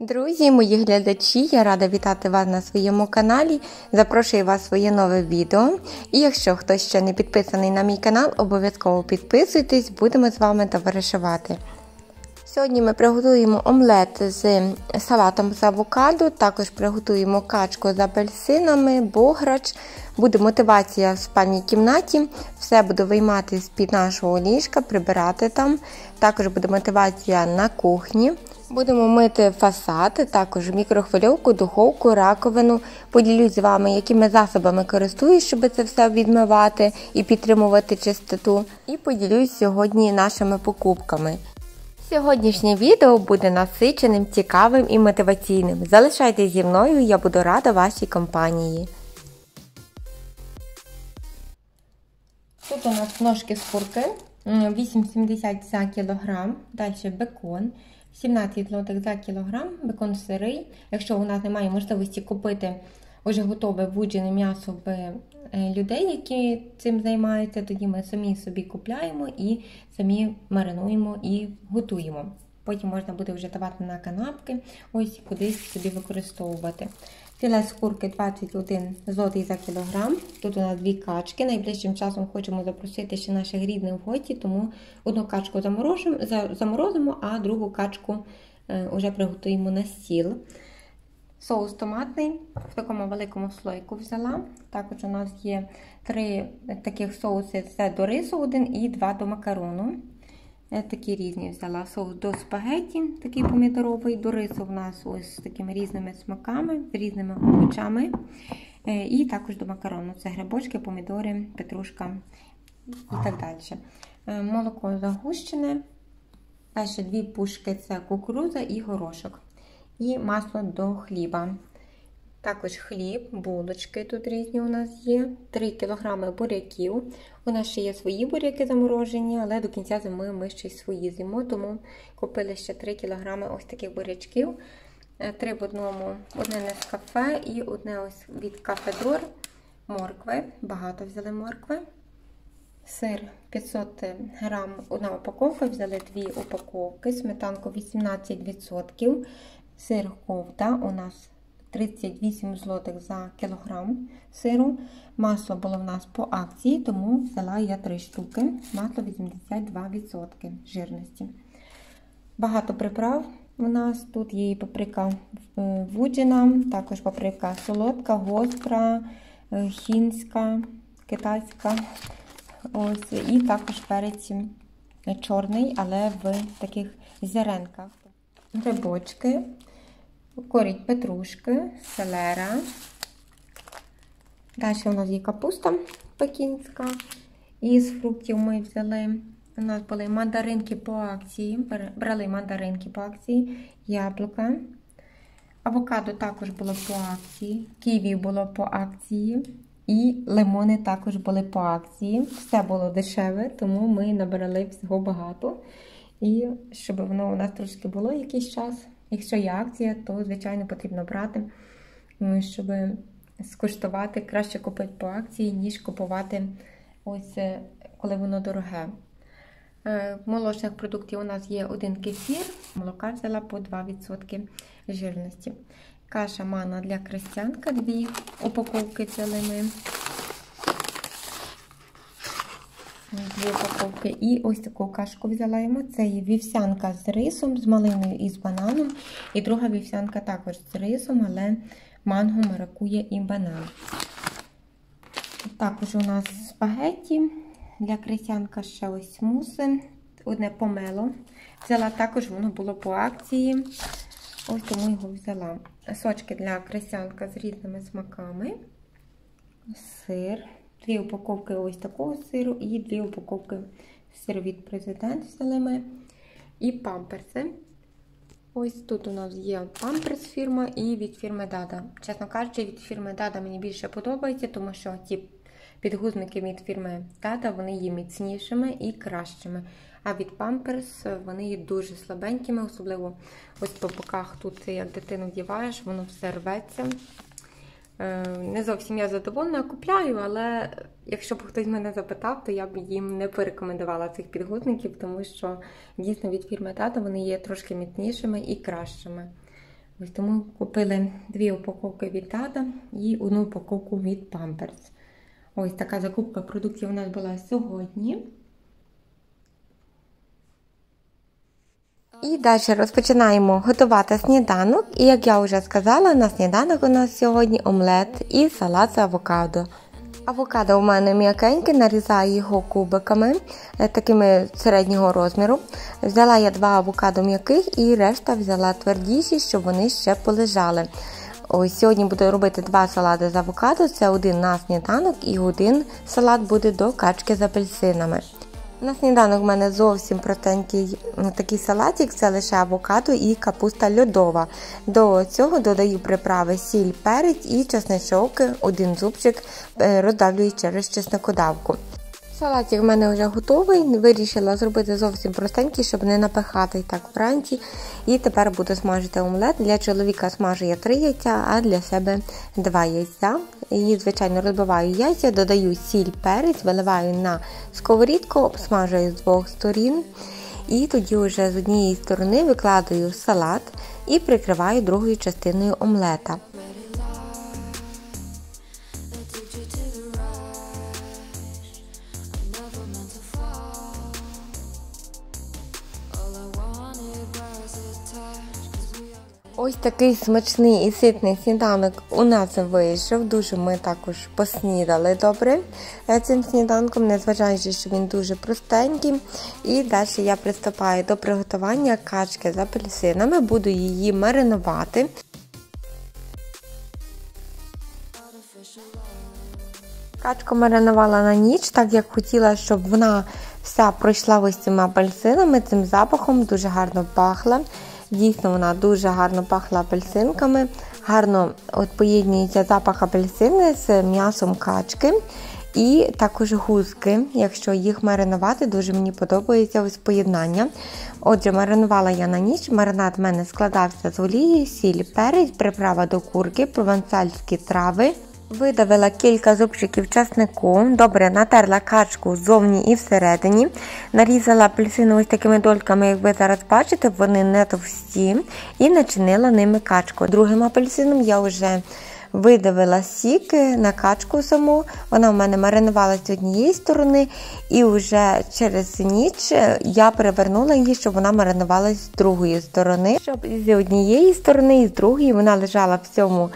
Друзі, мої глядачі, я рада вітати вас на своєму каналі, запрошую вас в своє нове відео. І якщо хтось ще не підписаний на мій канал, обов'язково підписуйтесь, будемо з вами товаришувати. Сьогодні ми приготуємо омлет з салатом з авокадо, також приготуємо качку з апельсинами, бограч, буде мотивація в спальній кімнаті, все буду виймати з-під нашого ліжка, прибирати там, також буде мотивація на кухні. Будемо мити фасад, також мікрохвильовку, духовку, раковину. Поділюсь з вами, якими засобами користуюсь, щоб це все відмивати і підтримувати чистоту. І поділюсь сьогодні нашими покупками. Сьогоднішнє відео буде насиченим, цікавим і мотиваційним. Залишайтесь зі мною, я буду рада вашій компанії. Тут у нас ножки з курки, 8,70 за кілограм, далі бекон. 17 злотих за кілограм, бекон сирий. Якщо у нас немає можливості купити вже готове вуджене м'ясо в людей, які цим займаються, тоді ми самі собі купляємо і самі маринуємо і готуємо. Потім можна буде вже давати на канапки, ось кудись собі використовувати. Філе з курки 21 злотий за кілограм. Тут у нас 2 качки. Найближчим часом хочемо запросити ще наших рідних в гості, тому одну качку заморозимо, а другу качку вже приготуємо на стіл. Соус томатний в такому великому слойку взяла. Також у нас є 3 таких соуси. Це до рису 1 і 2 до макарону. Такі різні взяла. Соус до спагетті, такий помідоровий, до рису в нас ось з такими різними смаками, з різними овочами. І також до макарону. Це грибочки, помідори, петрушка і так далі. Молоко загущене. Далі 2 пушки – це кукурудза і горошок. І масло до хліба. Також хліб, булочки тут різні у нас є. 3 кг буряків. У нас ще є свої буряки заморожені, але до кінця зими ми ще й свої з'їмо, тому купили ще 3 кг ось таких бурячків. 3 в одному, одне Нескафе і одне ось від Кафе Дор. Моркви, багато взяли моркви. Сир 500 г, одна упаковка, взяли 2 упаковки, сметанку 18%. Сир ковда у нас 38 злотих за кілограм сиру. Масло було в нас по акції, тому взяла я 3 штуки. Масло 82% жирності. Багато приправ у нас. Тут є і паприка вуджена, також паприка солодка, гостра, хінська, китайська. Ось, і також перець чорний, але в таких зеренках. Грибочки. Корінь петрушки, селера. Далі у нас є капуста пекінська. Із фруктів ми взяли, у нас були мандаринки по акції, брали мандаринки по акції, яблука. Авокадо також було по акції, ківі було по акції і лимони також були по акції. Все було дешеве, тому ми набрали всього багато. І щоб воно у нас трошки було якийсь час. Якщо є акція, то, звичайно, потрібно брати, щоб скуштувати. Краще купити по акції, ніж купувати ось, коли воно дороге. Молочних продуктів у нас є 1 кефір, молока взяла по 2% жирності. Каша манна для крестянка, 2 упаковки взяли ми. 2 упаковки. І ось таку кашку взяла йому. Це є вівсянка з рисом, з малиною і з бананом. І друга вівсянка також з рисом, але манго, маракуя і банан. Також у нас спагетті. Для крестянка ще ось смуси. Одне помело. Взяла також, воно було по акції. Ось тому його взяла. Сочки для крестянка з різними смаками. Сир. 2 упаковки ось такого сиру і 2 упаковки сиру від Президент взяли ми. І памперси. Ось тут у нас є памперс фірма і від фірми Дада. Чесно кажучи, від фірми Дада мені більше подобається, тому що ті підгузники від фірми Дада, вони є міцнішими і кращими. А від памперс вони є дуже слабенькими, особливо ось по боках тут, як дитину вдіваєш, воно все рветься. Не зовсім я задоволена, купляю, але якщо б хтось мене запитав, то я б їм не порекомендувала цих підгузників, тому що дійсно від фірми Дада вони є трошки міцнішими і кращими. Ось тому купили 2 упаковки від Тата і 1 упаковку від Pampers. Ось така закупка продуктів у нас була сьогодні. І далі розпочинаємо готувати сніданок. І як я вже сказала, на сніданок у нас сьогодні омлет і салат з авокадо. Авокадо у мене м'якеньке, нарізаю його кубиками, такими середнього розміру. Взяла я 2 авокадо м'яких і решта взяла твердіші, щоб вони ще полежали. Ось сьогодні буду робити 2 салати з авокадо, це один на сніданок і один салат буде до качки з апельсинами. На сніданок в мене зовсім простенький такий салатик, це лише авокадо і капуста льодова. До цього додаю приправи сіль, перець і чесничок, 1 зубчик роздавлюю через чесникодавку. Салатик в мене вже готовий, вирішила зробити зовсім простенький, щоб не напихати так вранці. І тепер буду смажити омлет. Для чоловіка смажу я 3 яйця, а для себе 2 яйця. І, звичайно, розбиваю яйця, додаю сіль, перець, виливаю на сковорідку, обсмажую з 2 сторін. І тоді вже з однієї сторони викладаю салат і прикриваю другою частиною омлета. Ось такий смачний і ситний сніданок у нас вийшов. Дуже ми також поснідали добре цим сніданком, незважаючи, що він дуже простенький. І далі я приступаю до приготування качки з апельсинами. Буду її маринувати. Качку маринувала на ніч, так як хотіла, щоб вона вся пройшла ось цими апельсинами, цим запахом, дуже гарно пахла. Дійсно, вона дуже гарно пахла апельсинками, гарно поєднується запах апельсини з м'ясом качки і також гузки, якщо їх маринувати, дуже мені подобається ось поєднання. Отже, маринувала я на ніч, маринад в мене складався з олії, сіль, перець, приправа до курки, провансальські трави. Видавила кілька зубчиків часнику, добре натерла качку ззовні і всередині, нарізала апельсини ось такими дольками, як ви зараз бачите, вони не товсті, і начинила ними качку. Другим апельсином я вже видавила сік на качку саму, вона в мене маринувалася з однієї сторони, і вже через ніч я перевернула її, щоб вона маринувалася з другої сторони, щоб і з однієї сторони, і з другої вона лежала в цьому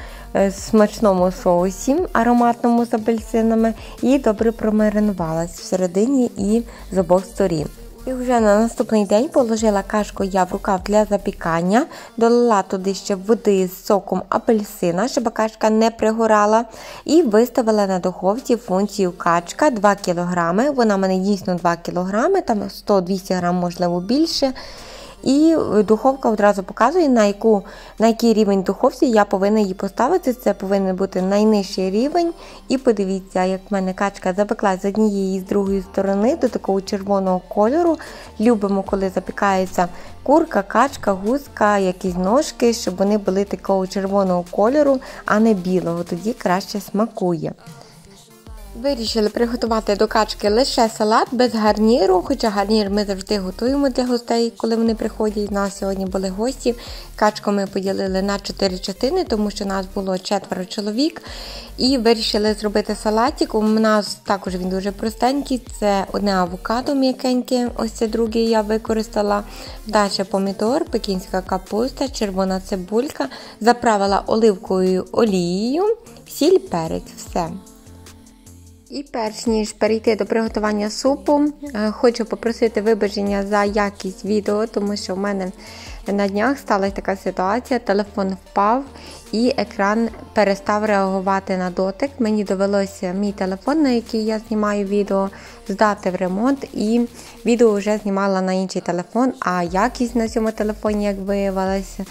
смачному соусі ароматному з апельсинами і добре промаринувалась всередині і з обох сторін. І вже на наступний день положила качку я в рукав для запікання, долила туди ще води з соком апельсина, щоб качка не пригорала, і виставила на духовці функцію качка 2 кг, вона в мене дійсно 2 кг, там 100-200 г, можливо більше. І духовка одразу показує, на який рівень духовці я повинна її поставити. Це повинен бути найнижчий рівень. І подивіться, як в мене качка запеклась з однієї і з другої сторони до такого червоного кольору. Любимо, коли запікається курка, качка, гуска, якісь ножки, щоб вони були такого червоного кольору, а не білого. Тоді краще смакує. Вирішили приготувати до качки лише салат, без гарніру, хоча гарнір ми завжди готуємо для гостей, коли вони приходять. У нас сьогодні були гості. Качку ми поділили на 4 частини, тому що нас було 4 чоловік. І вирішили зробити салатик. У нас також він дуже простенький. Це одне авокадо м'якеньке, ось це друге я використала. Далі помідор, пекінська капуста, червона цибулька. Заправила оливковою олією, сіль, перець, все. І перш ніж перейти до приготування супу, хочу попросити вибачення за якість відео, тому що в мене на днях сталася така ситуація, телефон впав і екран перестав реагувати на дотик. Мені довелося мій телефон, на який я знімаю відео, здати в ремонт, і відео вже знімала на інший телефон, а якість на цьому телефоні, як виявилося,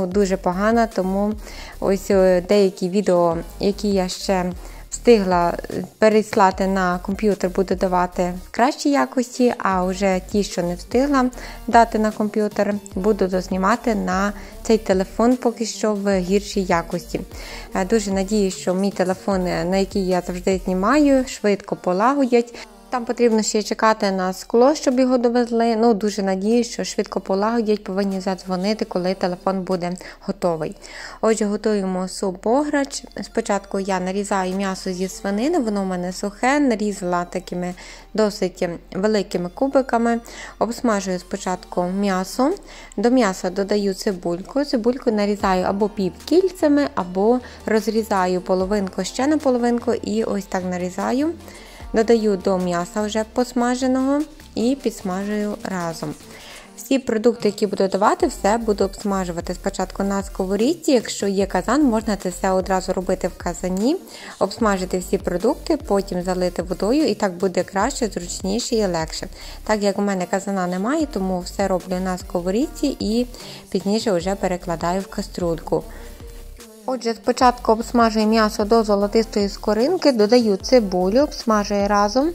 дуже погана, тому ось деякі відео, які я ще встигла переслати на комп'ютер, буду давати в кращій якості, а вже ті, що не встигла дати на комп'ютер, буду дознімати на цей телефон поки що в гіршій якості. Дуже надіюсь, що мій телефон, на який я завжди знімаю, швидко полагодять. Там потрібно ще чекати на скло, щоб його довезли. Ну, дуже надіюсь, що швидко полагодять, повинні задзвонити, коли телефон буде готовий. Отже, готуємо суп бограч. Спочатку я нарізаю м'ясо зі свинини, воно в мене сухе, нарізала такими досить великими кубиками. Обсмажую спочатку м'ясо. До м'яса додаю цибульку. Цибульку нарізаю або півкільцями, або розрізаю половинку ще на половинку і ось так нарізаю. Додаю до м'яса вже посмаженого і підсмажую разом. Всі продукти, які буду додавати, все буду обсмажувати спочатку на сковорідці. Якщо є казан, можна це все одразу робити в казані, обсмажити всі продукти, потім залити водою, і так буде краще, зручніше і легше. Так як у мене казана немає, тому все роблю на сковорідці і пізніше вже перекладаю в каструльку. Отже, спочатку обсмажую м'ясо до золотистої скоринки, додаю цибулю, обсмажую разом.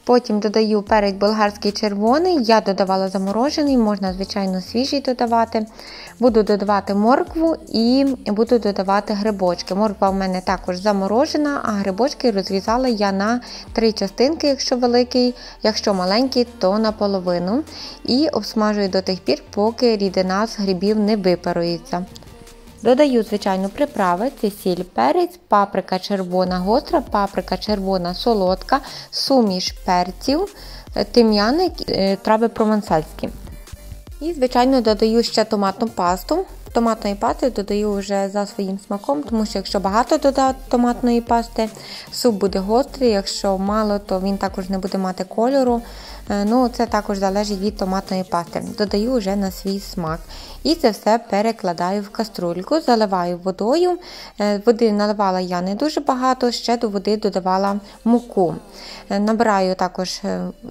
Потім додаю перець болгарський червоний, я додавала заморожений, можна, звичайно, свіжий додавати. Буду додавати моркву і буду додавати грибочки. Морква в мене також заморожена, а грибочки розрізала я на 3 частинки, якщо великий, якщо маленький, то наполовину. І обсмажую до тих пір, поки рідина з грибів не випарується. Додаю, звичайно, приправи, це сіль, перець, паприка червона гостра, паприка червона солодка, суміш перців, тим'ян, трави провансальські. І, звичайно, додаю ще томатну пасту. Томатної пасти додаю вже за своїм смаком, тому що якщо багато додати томатної пасти, суп буде гострий, якщо мало, то він також не буде мати кольору. Ну, це також залежить від томатної пасти. Додаю вже на свій смак. І це все перекладаю в каструльку, заливаю водою. Води наливала я не дуже багато, ще до води додавала муку. Набираю також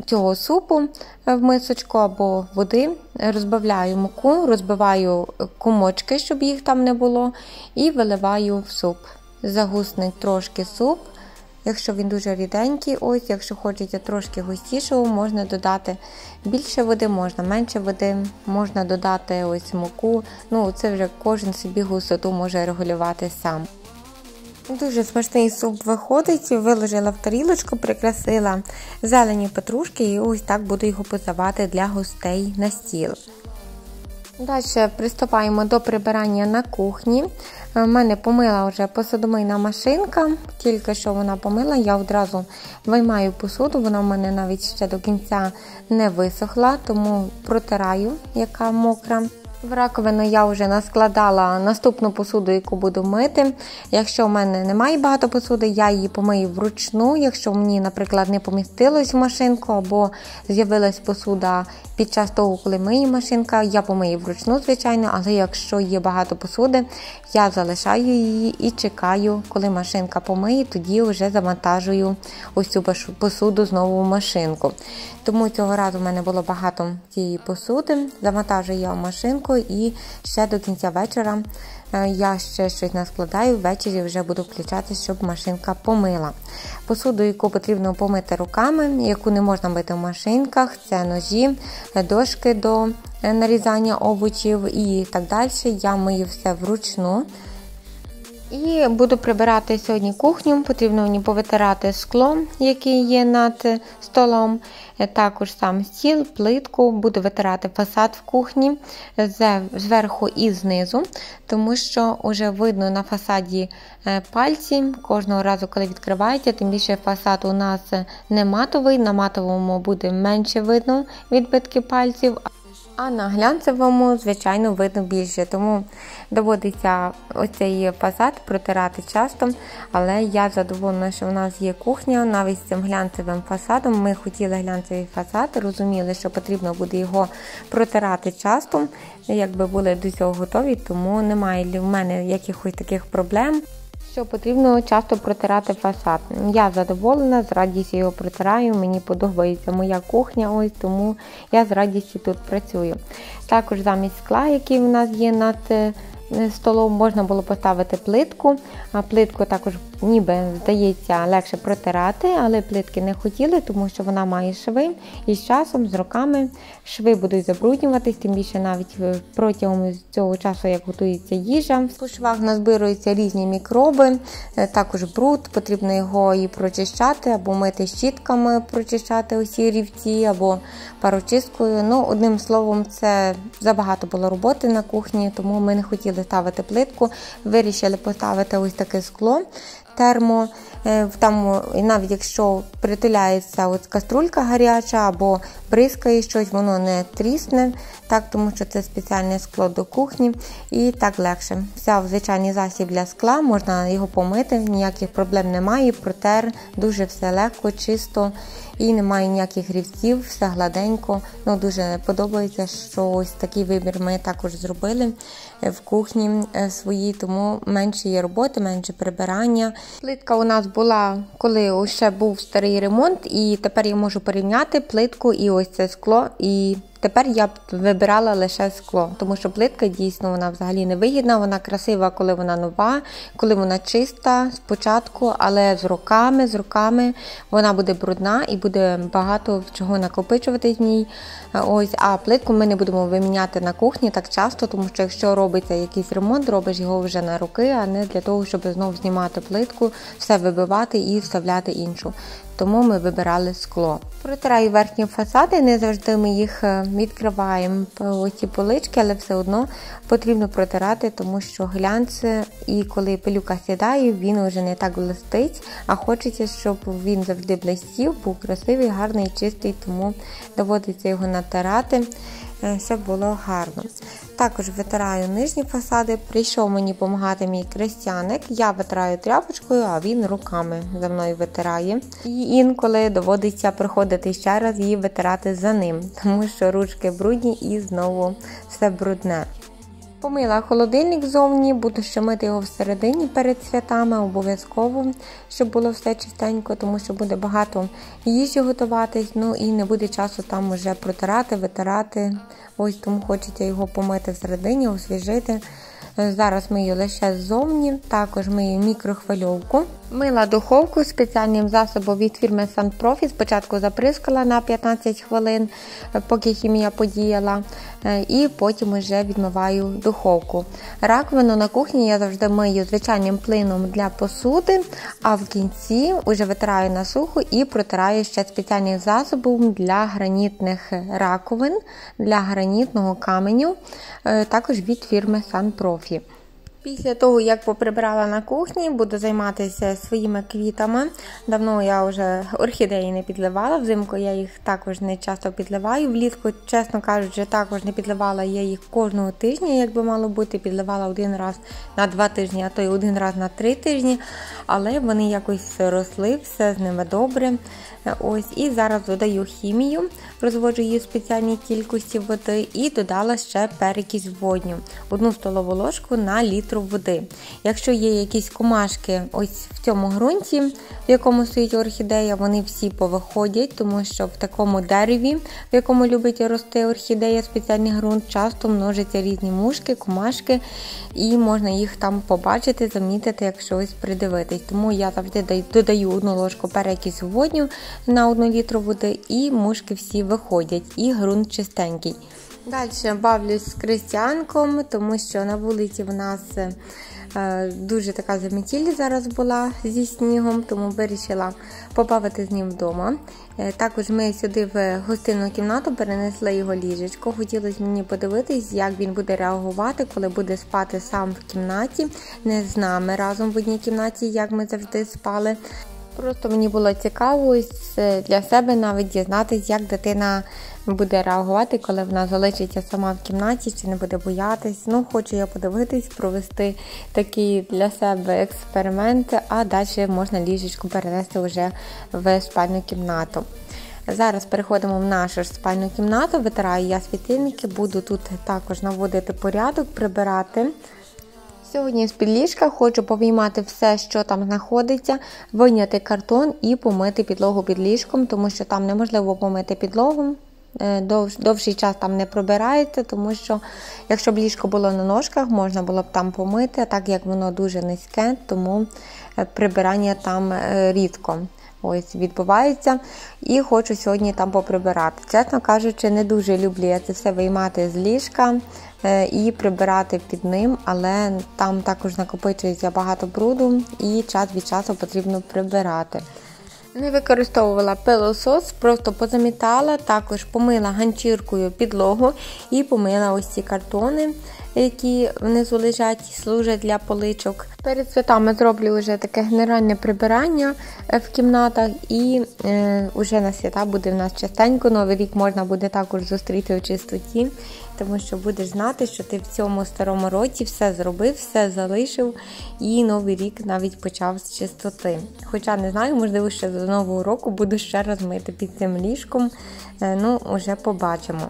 цього супу в мисочку або води, розбавляю муку, розбиваю комочки, щоб їх там не було, і виливаю в суп. Загуснить трошки суп. Якщо він дуже ріденький, ось, якщо хочеться трошки густішого, можна додати більше води, можна менше води, можна додати ось муку. Ну, це вже кожен собі густоту може регулювати сам. Дуже смачний суп виходить, виложила в тарілочку, прикрасила зелені петрушки і ось так буду його подавати для гостей на стіл. Далі приступаємо до прибирання на кухні. У мене помила вже посудомийна машинка, тільки що вона помила, я одразу виймаю посуду, вона в мене навіть ще до кінця не висохла, тому протираю, яка мокра. В раковину я вже наскладала наступну посуду, яку буду мити. Якщо в мене немає багато посуди, я її помию вручну. Якщо мені, наприклад, не помістилось в машинку або з'явилась посуда під час того, коли миє машинка, я помию вручну, звичайно, але якщо є багато посуди, я залишаю її і чекаю, коли машинка помиє, тоді вже завантажую ось цю посуду знову в машинку. Тому цього разу в мене було багато цієї посуди, завантажую я в машинку і ще до кінця вечора я ще щось наскладаю, ввечері вже буду включати, щоб машинка помила. Посуду, яку потрібно помити руками, яку не можна мити в машинках, це ножі, дошки до нарізання овочів і так далі. Я мию все вручну. І буду прибирати сьогодні кухню, потрібно мені повитирати скло, яке є над столом, також сам стіл, плитку, буду витирати фасад в кухні зверху і знизу, тому що вже видно на фасаді пальці, кожного разу, коли відкриваєте, тим більше фасад у нас не матовий, на матовому буде менше видно відбитки пальців. А на глянцевому, звичайно, видно більше, тому доводиться оцей фасад протирати часто, але я задоволена, що в нас є кухня, навіть з цим глянцевим фасадом. Ми хотіли глянцевий фасад, розуміли, що потрібно буде його протирати часто, якби були до цього готові, тому немає в мене якихось таких проблем, що потрібно часто протирати фасад. Я задоволена, з радістю його протираю, мені подобається моя кухня, ось тому я з радістю тут працюю. Також замість скла, який в нас є над столом можна було поставити плитку, а плитку також ніби, здається, легше протирати, але плитки не хотіли, тому що вона має шви і з часом, з роками шви будуть забруднюватись, тим більше навіть протягом цього часу, як готується їжа. По швах назбируються різні мікроби, також бруд, потрібно його і прочищати, або мити щітками, прочищати усі рівці, або парочисткою. Ну, одним словом, це забагато було роботи на кухні, тому ми не хотіли ставити плитку, вирішили поставити ось таке скло термо, там, навіть якщо притуляється от каструлька гаряча або бризкає щось, воно не трісне, так, тому що це спеціальне скло до кухні і так легше. Взяв звичайний засіб для скла, можна його помити, ніяких проблем немає, протер, дуже все легко, чисто і немає ніяких грівців, все гладенько. Ну, дуже подобається, що ось такий вибір ми також зробили в кухні своїй, тому менше є роботи, менше прибирання. Плитка у нас була, коли ще був старий ремонт, і тепер я можу порівняти плитку і ось це скло, і тепер я б вибирала лише скло, тому що плитка дійсно вона взагалі не вигідна, вона красива, коли вона нова, коли вона чиста спочатку, але з роками вона буде брудна і буде багато чого накопичуватись в ній. Ось, а плитку ми не будемо виміняти на кухні так часто, тому що якщо робиться якийсь ремонт, робиш його вже на роки, а не для того, щоб знову знімати плитку, все вибивати і вставляти іншу. Тому ми вибирали скло. Протираю верхні фасади, не завжди ми їх відкриваємо по ці полички, але все одно потрібно протирати, тому що глянц, і коли пилюка сідає, він вже не так блистить, а хочеться, щоб він завжди блистів, був красивий, гарний, чистий, тому доводиться його натирати, щоб було гарно. Також витираю нижні фасади. Прийшов мені допомагати мій крестяник. Я витираю тряпочкою, а він руками за мною витирає. І інколи доводиться приходити ще раз і витирати за ним, тому що ручки брудні і знову все брудне. Помила холодильник ззовні, буду ще мити його всередині перед святами, обов'язково, щоб було все чистенько, тому що буде багато їжі готуватись, ну і не буде часу там вже протирати, витирати. Ось тому хочеться його помити всередині, освіжити. Зараз мию лише ззовні, також мию мікрохвильовку. Мила духовку спеціальним засобом від фірми Sunprofi. Спочатку заприскала на 15 хвилин, поки хімія подіяла, і потім вже відмиваю духовку. Раковину на кухні я завжди мию звичайним плином для посуди, а в кінці вже витираю на сухо і протираю ще спеціальним засобом для гранітних раковин, для гранітного каменю, також від фірми Sunprofi. Після того, як поприбирала на кухні, буду займатися своїми квітами. Давно я вже орхідеї не підливала, взимку я їх також не часто підливаю. Влітку, чесно кажучи, також не підливала я їх кожного тижня, як би мало бути. Підливала один раз на 2 тижні, а то й один раз на 3 тижні. Але вони якось росли, все з ними добре. Ось, і зараз додаю хімію, розводжу її в спеціальній кількості води і додала ще перекись водню, 1 столову ложку на літр води. Якщо є якісь комашки ось в цьому ґрунті, в якому стоїть орхідея, вони всі повиходять, тому що в такому дереві, в якому любить рости орхідея, спеціальний ґрунт, часто множаться різні мушки, комашки, і можна їх там побачити, замітити, якщо ось придивитись. Тому я завжди додаю 1 ложку перекису водню на 1 літру води, і мушки всі виходять, і ґрунт чистенький. Далі бавлюсь з крестянком, тому що на вулиці в нас дуже така заметіль зараз була зі снігом, тому вирішила побавити з ним вдома. Також ми сюди в гостинну кімнату перенесли його ліжечко. Хотілося мені подивитись, як він буде реагувати, коли буде спати сам в кімнаті, не з нами разом в одній кімнаті, як ми завжди спали. Просто мені було цікаво для себе навіть дізнатися, як дитина буде реагувати, коли вона залишиться сама в кімнаті, чи не буде боятись. Ну, хочу я подивитись, провести такий для себе експеримент, а далі можна ліжечку перенести вже в спальну кімнату. Зараз переходимо в нашу спальну кімнату, витираю я світильники, буду тут також наводити порядок, прибирати. Сьогодні з-під ліжка хочу повиймати все, що там знаходиться, вийняти картон і помити підлогу під ліжком, тому що там неможливо помити підлогу. довший час там не прибирається, тому що якщо б ліжко було на ножках, можна було б там помити, а так як воно дуже низьке, тому прибирання там рідко відбувається. І хочу сьогодні там поприбирати. Чесно кажучи, не дуже люблю я це все виймати з ліжка і прибирати під ним, але там також накопичується багато бруду і час від часу потрібно прибирати. Не використовувала пилосос, просто позамітала, також помила ганчіркою підлогу і помила ось ці картони, які внизу лежать і служать для поличок. Перед святами зроблю вже таке генеральне прибирання в кімнатах і вже на свята буде в нас частенько. Новий рік можна буде також зустріти у чистоті, тому що будеш знати, що ти в цьому старому році все зробив, все залишив і новий рік навіть почав з чистоти. Хоча не знаю, можливо, ще до нового року буду ще раз мити під цим ліжком, вже побачимо.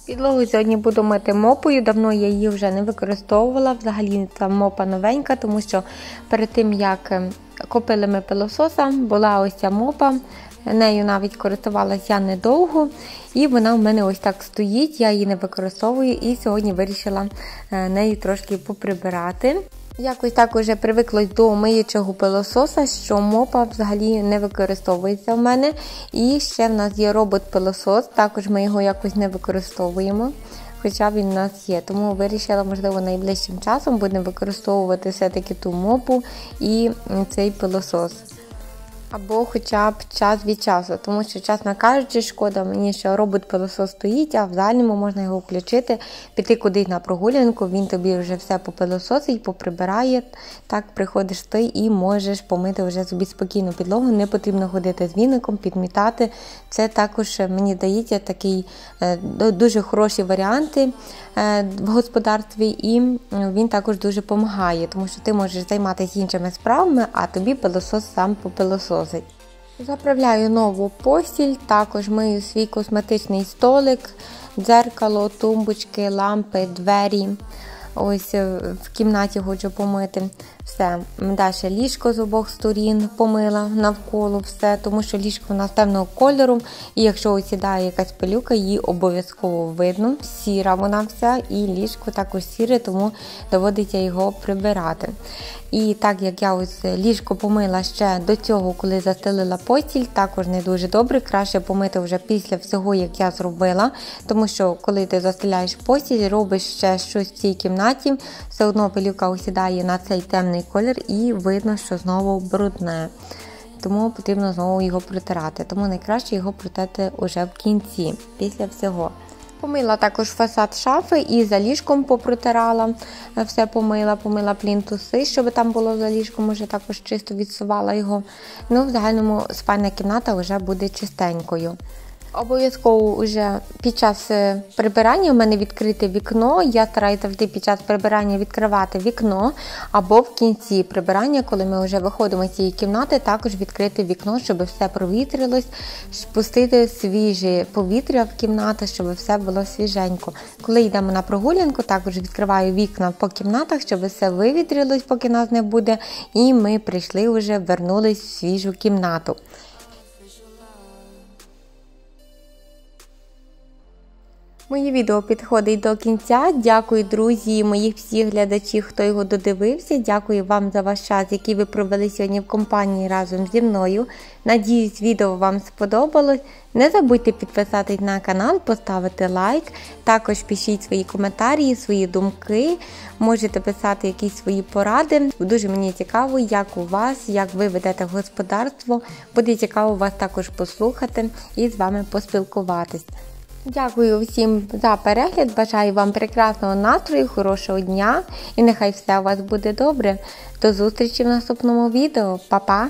Підлогу сьогодні буду мити мопою, давно я її вже не використовувала, взагалі там мопа новенька, тому що перед тим, як купили ми пилососа, була ось ця мопа, нею навіть користувалася я недовго, і вона в мене ось так стоїть, я її не використовую, і сьогодні вирішила нею трошки поприбирати. Якось так уже привиклось до миючого пилососа, що мопа взагалі не використовується в мене. І ще в нас є робот-пилосос, також ми його якось не використовуємо, хоча він у нас є. Тому вирішила, можливо, найближчим часом будемо використовувати все-таки ту мопу і цей пилосос. Або хоча б час від часу, тому що, чесно кажучи, шкода мені, що робот-пилосос стоїть, а в загальному можна його включити, піти кудись на прогулянку, він тобі вже все попилососить, поприбирає, так приходиш ти і можеш помити вже собі спокійно підлогу, не потрібно ходити з віником, підмітати. Це також, мені здається, такий дуже хороші варіанти в господарстві, і він також дуже допомагає, тому що ти можеш займатися іншими справами, а тобі пилосос сам попилососить. Заправляю нову постіль, також мию свій косметичний столик, дзеркало, тумбочки, лампи, двері. Ось в кімнаті хочу помити. Все. Далі ліжко з обох сторін помила навколо все, тому що ліжко у нас темного кольору, і якщо осідає якась пилюка, її обов'язково видно. Сіра вона вся, і ліжко також сіре, тому доводиться його прибирати. І так як я ось ліжко помила ще до цього, коли застелила постіль, також не дуже добре, краще помити вже після всього, як я зробила, тому що коли ти застеляєш постіль, робиш ще щось в цій кімнаті, все одно пилюка осідає на цей темний колір і видно, що знову брудне. Тому потрібно знову його протирати. Тому найкраще його протерти уже в кінці, після всього. Помила також фасад шафи і за ліжком попротирала, все помила плінтуси, щоб там було за ліжком, вже також чисто відсувала його. В загальному спальна кімната вже буде чистенькою. Обов'язково вже під час прибирання у мене відкрите вікно. Я стараюся завжди під час прибирання відкривати вікно, або в кінці прибирання, коли ми вже виходимо з цієї кімнати, також відкрити вікно, щоб все провітрилось, спустити свіже повітря в кімнату, щоб все було свіженько. Коли йдемо на прогулянку, також відкриваю вікна по кімнатах, щоб все вивітрилось, поки нас не буде, і ми прийшли вже, вернулись в свіжу кімнату. Моє відео підходить до кінця. Дякую, друзі, моїх всіх глядачів, хто його додивився. Дякую вам за ваш час, який ви провели сьогодні в компанії разом зі мною. Надіюсь, відео вам сподобалось. Не забудьте підписатись на канал, поставити лайк. Також пишіть свої коментарі, свої думки. Можете писати якісь свої поради. Дуже мені цікаво, як у вас, як ви ведете господарство. Буде цікаво вас також послухати і з вами поспілкуватись. Дякую всім за перегляд, бажаю вам прекрасного настрою, хорошого дня і нехай все у вас буде добре. До зустрічі в наступному відео. Па-па!